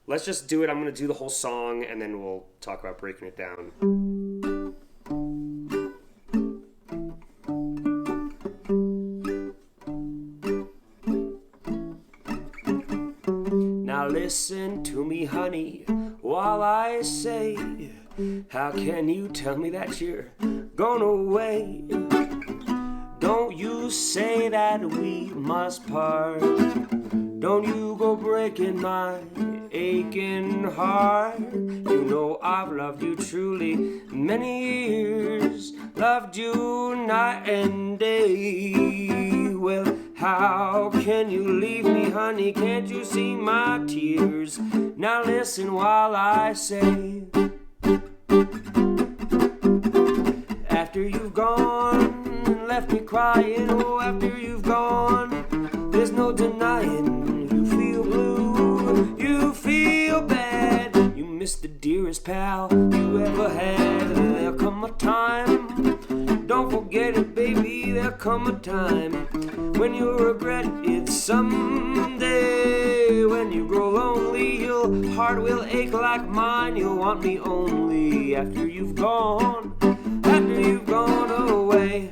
let's just do it. I'm going to do the whole song, and then we'll talk about breaking it down. Now listen to me, honey, while I say, how can you tell me that you're gone away? Don't you say that we must part. Don't you go breaking my aching heart. You know I've loved you truly many years, loved you night and day. Well, how can you leave me, honey? Can't you see my tears? Now listen while I say, after you've gone and left me crying, oh, after you've gone, there's no denying you feel blue, you feel bad, you miss the dearest pal you ever had. There'll come a time, don't forget it, baby, there'll come a time when you'll regret it someday. When you grow lonely, your heart will ache like mine. You'll want me only after you've gone, after you've gone away.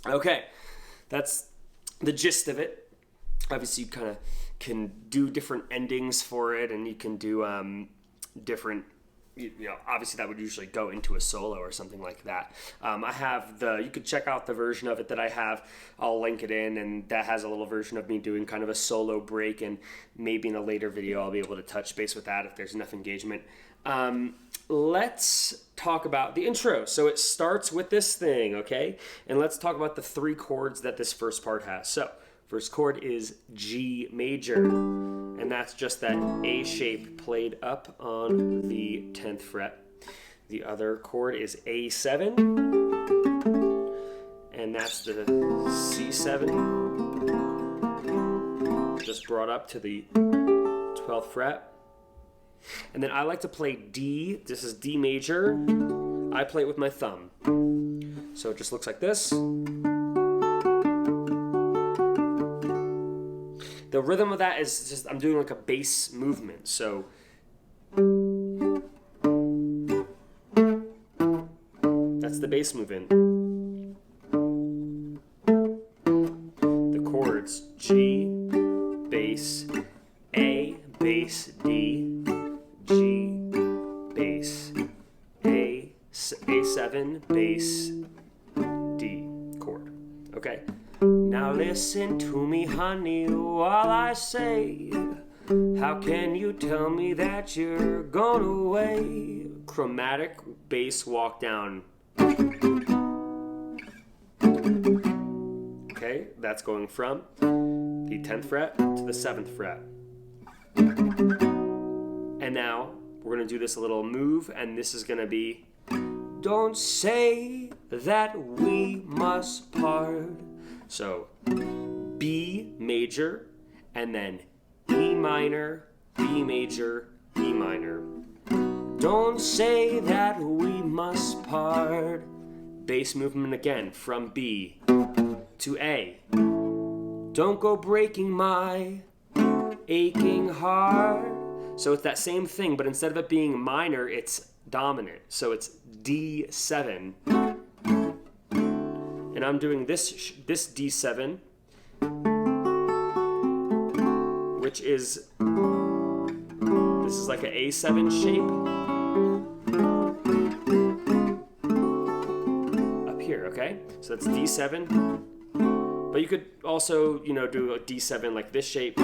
Okay, that's the gist of it. Obviously, you kind of can do different endings for it, and you can do different, obviously that would usually go into a solo or something like that. I have you could check out the version of it that I have. I'll link it in, and that has a little version of me doing kind of a solo break, and maybe in a later video I'll be able to touch base with that if there's enough engagement. Let's talk about the intro. So it starts with this thing, okay? And let's talk about the 3 chords that this first part has. So first chord is G major, and that's just that A shape played up on the 10th fret. The other chord is A7, and that's the C7, just brought up to the 12th fret. And then I like to play D. This is D major. I play it with my thumb. So it just looks like this. The rhythm of that is just, I'm doing like a bass movement. So that's the bass movement. The chords G, bass, A, bass, D, G, bass, A7, bass, D chord. Okay? Now listen to me, honey, while I say, how can you tell me that you're gone away? Chromatic bass walk down. Okay? That's going from the 10th fret to the 7th fret. And now we're going to do this a little move, and this is going to be, don't say that we must part. So B major, and then E minor, B major, E minor. Don't say that we must part. Bass movement again from B to A. Don't go breaking my aching heart. So it's that same thing, but instead of it being minor, it's dominant. So it's D7. And I'm doing this D7, which is, this is like an A7 shape. Up here, okay? So that's D7. But you could also, do a D7 like this shape.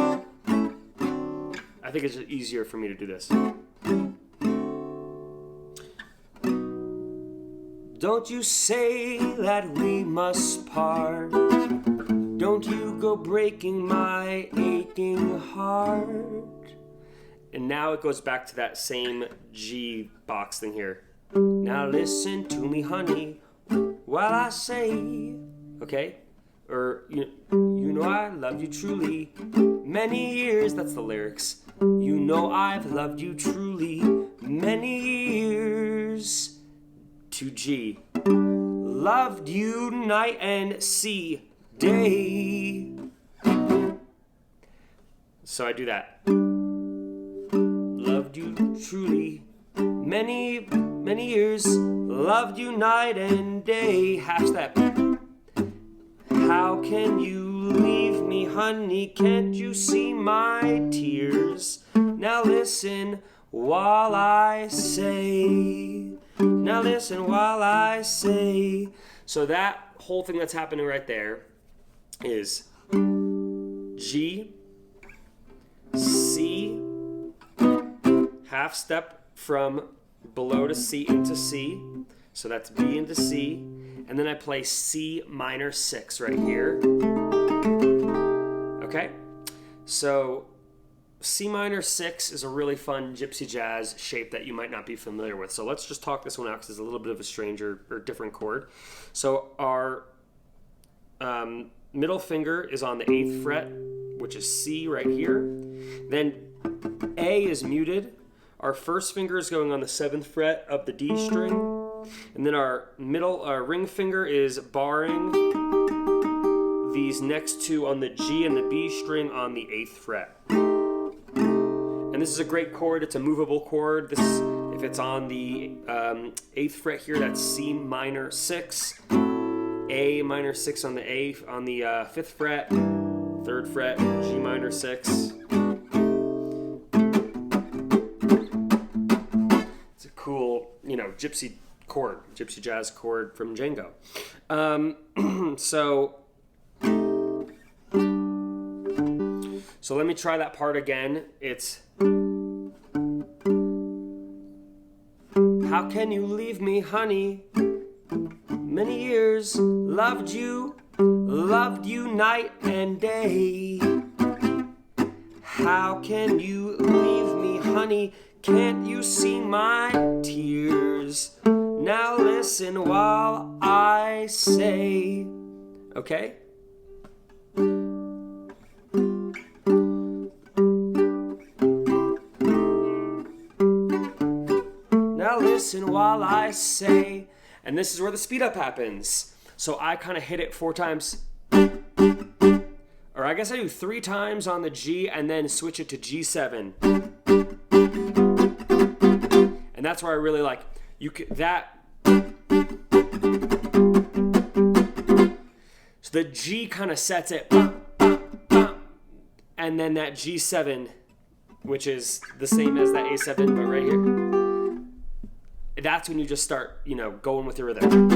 I think it's just easier for me to do this. Don't you say that we must part. Don't you go breaking my aching heart. And now it goes back to that same G box thing here. Now listen to me, honey, while I say, okay? Or, you know I loved you truly many years. That's the lyrics. You know I've loved you truly many years. To G. Loved you night and C day. So I do that. Loved you truly, many, many years. Loved you night and day. Half step. How can you leave me, honey? Can't you see my tears? Now listen while I say. Now listen while I say. So that whole thing that's happening right there is G, C, half step from below to C into C. So that's B into C. And then I play C minor 6 right here. Okay? So C minor 6 is a really fun gypsy jazz shape that you might not be familiar with. So let's just talk this one out because it's a little bit of a stranger or different chord. So our middle finger is on the 8th fret, which is C right here. Then A is muted. Our first finger is going on the 7th fret of the D string. And then our ring finger is barring these next two on the G and the B string on the 8th fret. And this is a great chord. It's a movable chord. If it's on the 8th fret here, that's C minor 6, A minor 6 on the 5th fret, 3rd fret, G minor 6. It's a cool, gypsy jazz chord from Django. So let me try that part again. It's how can you leave me, honey? Many years, loved you night and day. How can you leave me, honey? Can't you see my tears? Now listen while I say. Okay? Now listen while I say. And this is where the speed up happens. So I kind of hit it 4 times. Or I guess I do 3 times on the G and then switch it to G7. And that's where I really like that. So the G kind of sets it. And then that G7, which is the same as that A7, but right here. That's when you just start, going with your rhythm.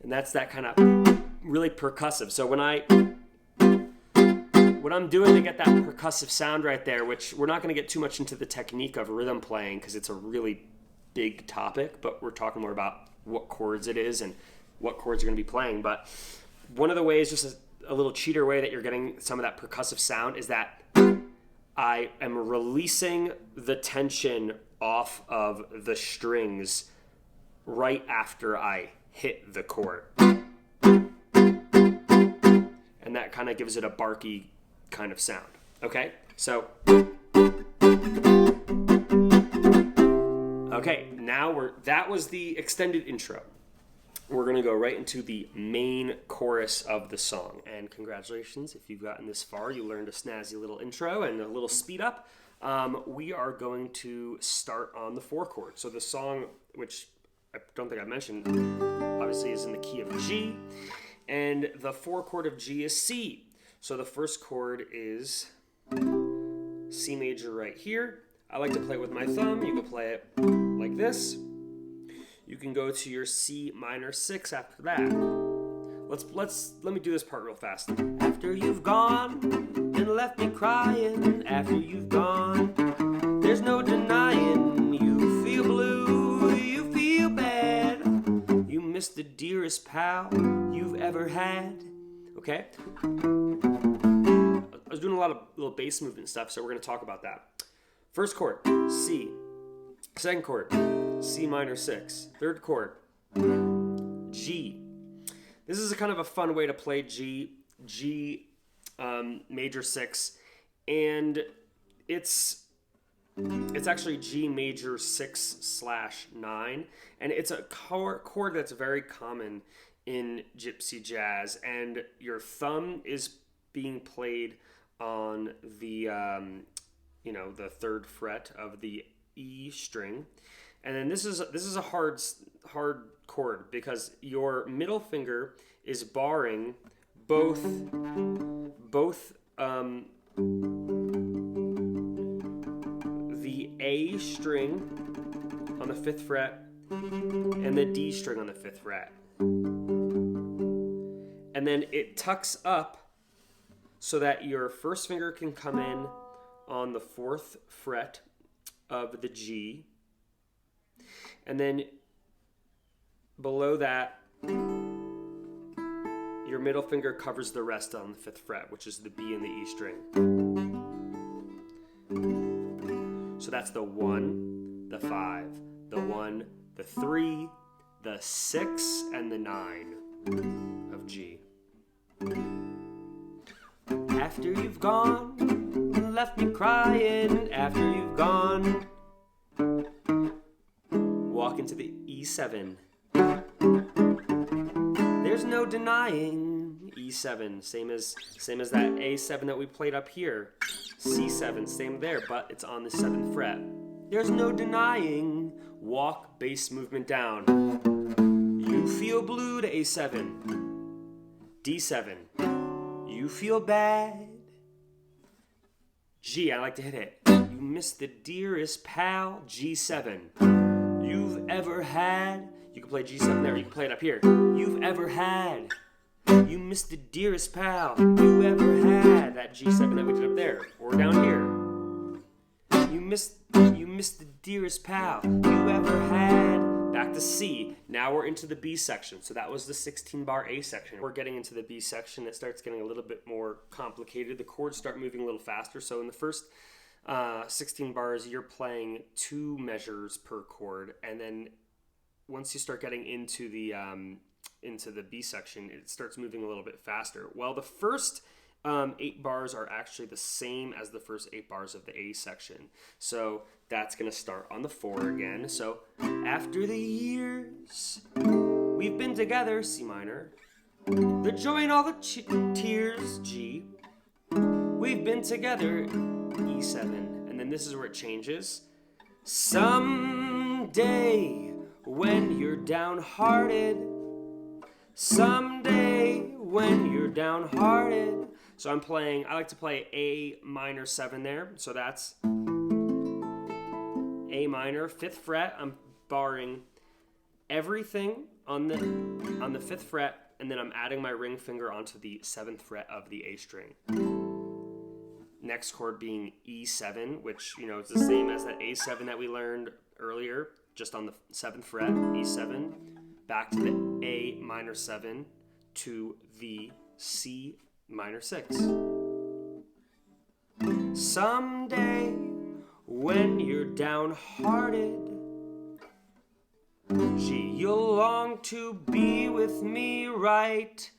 And that's that kind of really percussive. So what I'm doing to get that percussive sound right there, which we're not going to get too much into the technique of rhythm playing because it's a really big topic, but we're talking more about what chords it is and what chords you're going to be playing. But one of the ways, just a little cheater way that you're getting some of that percussive sound is that I am releasing the tension off of the strings right after I hit the chord. And that kind of gives it a barky kind of sound. Okay? So, okay, now that was the extended intro. We're going to go right into the main chorus of the song. And congratulations, if you've gotten this far, you learned a snazzy little intro and a little speed up. We are going to start on the 4 chord. So the song, which I don't think I mentioned, obviously is in the key of G. And the 4 chord of G is C. So the first chord is C major right here. I like to play it with my thumb. You can play it like this. You can go to your C minor 6 after that. Let me do this part real fast. After you've gone and left me crying, after you've gone, there's no denying you feel blue, you feel bad, you miss the dearest pal you've ever had. Okay? I was doing a lot of little bass movement stuff, so we're going to talk about that. First chord, C. Second chord, C minor 6. Third chord, G. This is a kind of a fun way to play G major 6, and it's actually G major 6/9, and it's a chord that's very common in gypsy jazz, and your thumb is being played on the the third fret of the E string, and then this is a hard chord because your middle finger is barring both the A string on the 5th fret and the D string on the 5th fret. And then it tucks up so that your first finger can come in on the 4th fret of the G. And then below that, your middle finger covers the rest on the 5th fret, which is the B and the E string. So that's the 1, the 5, the 1, the 3, the 6, and the 9 of G. After you've gone, left me crying. After you've gone, walk into the E7. There's no denying E7, same as that A7 that we played up here. C7, same there, but it's on the 7th fret. There's no denying walk bass movement down. You feel blue to A7. D7. You feel bad. G, I like to hit it. You miss the dearest pal. G7. You've ever had. You can play G7 there, you can play it up here. You've ever had. You miss the dearest pal. You ever had. That G7 that we did up there. Or down here. You miss the dearest pal you ever had. Back to C. Now we're into the B section. So that was the 16-bar A section. We're getting into the B section. It starts getting a little bit more complicated. The chords start moving a little faster. So in the first 16 bars, you're playing 2 measures per chord. And then once you start getting into the B section, it starts moving a little bit faster. Well, the first 8 bars are actually the same as the first 8 bars of the A section. So that's going to start on the 4 again. So after the years we've been together, C minor, the joy and all the tears, G, we've been together, E7. And then this is where it changes. Someday when you're downhearted, someday when you're downhearted. So I like to play A minor 7 there. So that's A minor, 5th fret. I'm barring everything on the 5th fret, and then I'm adding my ring finger onto the 7th fret of the A string. Next chord being E7, which, is the same as that A7 that we learned earlier, just on the 7th fret, E7, back to the A minor 7 to the C minor 6. Someday when you're downhearted, G, you'll long to be with me right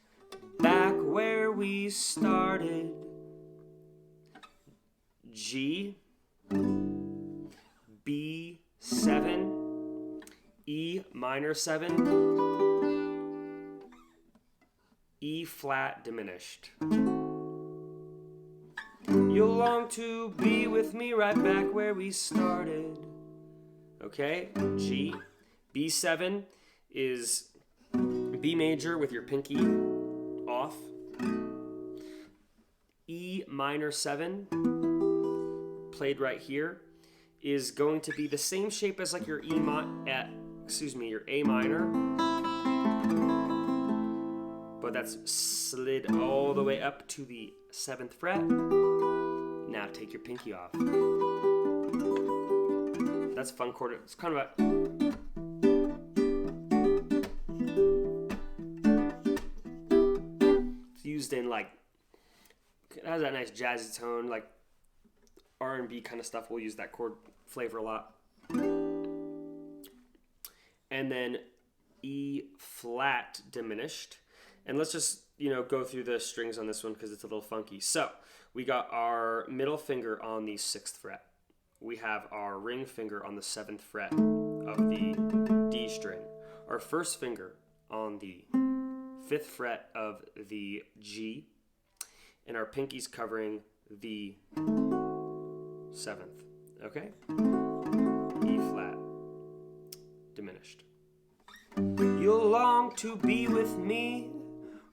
back where we started. G, B7, E minor 7, E flat diminished. You'll long to be with me right back where we started. Okay, G. B7 is B major with your pinky off. E minor 7, played right here, is going to be the same shape as like your your A minor, but that's slid all the way up to the 7th fret. Now take your pinky off. That's a fun chord. It's kind of a used in like, it has that nice jazzy tone, like R&B kind of stuff. We'll use that chord flavor a lot. And then E flat diminished. And let's just, go through the strings on this one because it's a little funky. So we got our middle finger on the 6th fret. We have our ring finger on the 7th fret of the D string. Our first finger on the 5th fret of the G, and our pinky's covering the 7th. Okay? E flat, diminished. You'll long to be with me,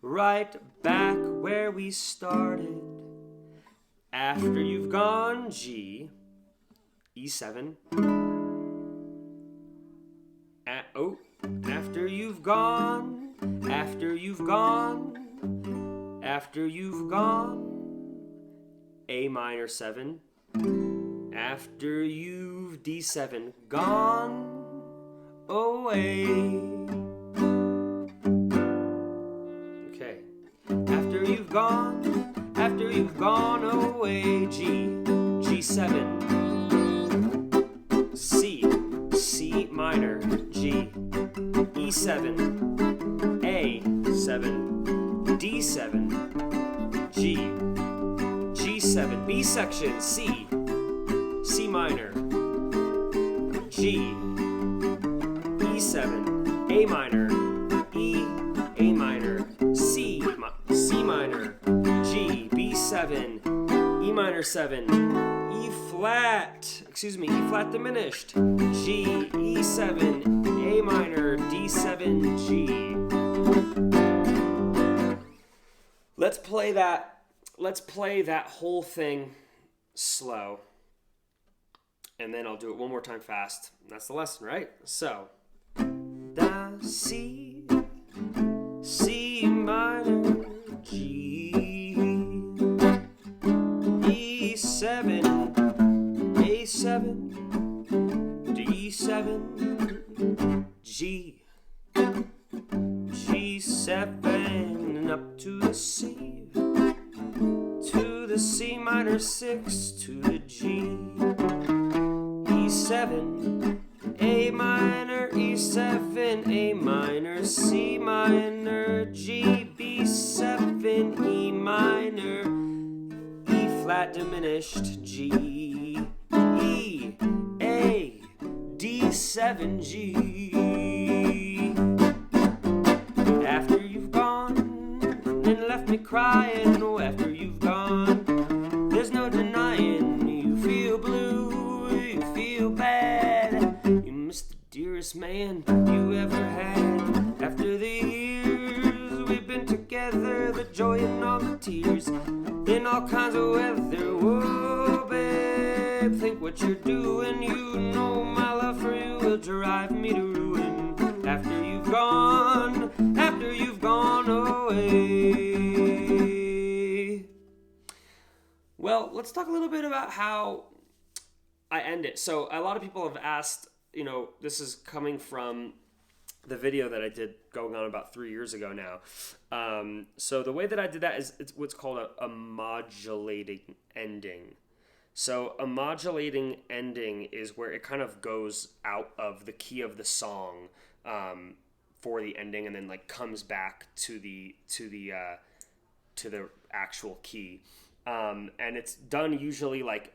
right back where we started. After you've gone, G, E7. After you've gone, after you've gone, after you've gone, A minor 7. After you've D7 gone away. Okay. After you've gone away, G, G7, C, C minor, G, E7, A7, D7, G, G7, B section, C, C minor, G, E7, A minor, E, A minor, C, C minor, G, B7, E minor 7, E flat, E flat diminished, G, E7, A minor, D7, G. Let's play that whole thing slow. And then I'll do it one more time fast. That's the lesson, right? So, da, C, C minor, G, E7, A7, D7, G, G7, up to the C, to the C minor 6, to the G, E7, A minor, E7, A minor, C minor, G, B7, E minor, E flat diminished, G, E, A, D7, G. After you've gone and left me crying, oh, after you've gone, there's no denying you feel blue, you feel bad, you miss the dearest man you ever had. After the years we've been together, the joy and all the tears, in all kinds of weather, whoa, babe, think what you're doing, you know my love for you will drive me to ruin. After you've gone away. Well, let's talk a little bit about how I end it. So a lot of people have asked, this is coming from the video that I did going on about 3 years ago now. So the way that I did that is it's what's called a modulating ending. So a modulating ending is where it kind of goes out of the key of the song for the ending, and then like comes back to the actual key, and it's done usually like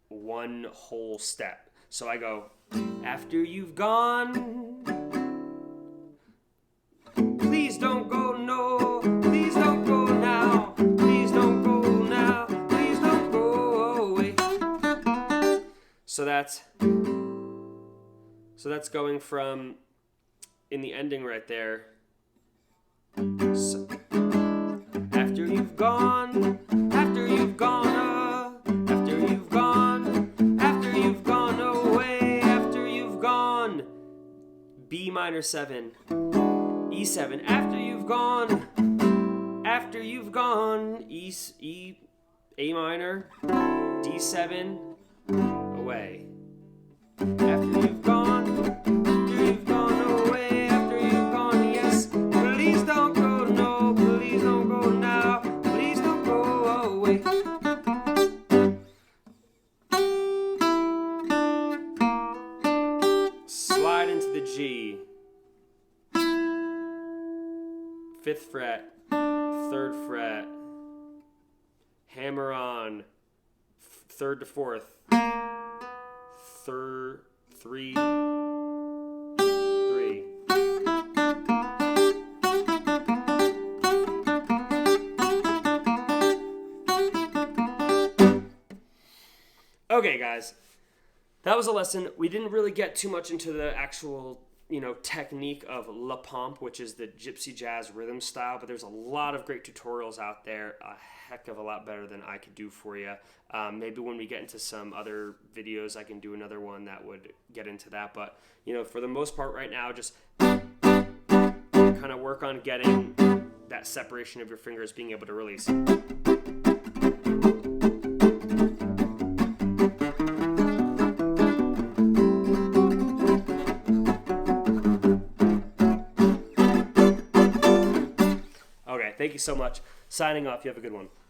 one whole step. So I go, after you've gone, please don't go, no, please don't go now, please don't go now, please don't go away. So that's going from, in the ending right there, so, after you've gone, after you've gone, after you've gone, after you've gone away, after you've gone, B minor 7, E7, after you've gone, E, A minor, D7, away. After you've gone away, after you've gone, yes, please don't go, no, please don't go now, please don't go away. Slide into the G, 5th fret, 3rd fret, hammer on, 3rd to 4th, 3, 3, Okay, guys. That was a lesson. We didn't really get too much into the actual, technique of La Pompe, which is the gypsy jazz rhythm style, but there's a lot of great tutorials out there, a heck of a lot better than I could do for you. Maybe when we get into some other videos, I can do another one that would get into that, but, for the most part right now, just kind of work on getting that separation of your fingers, being able to release. Okay, thank you so much. Signing off. You have a good one.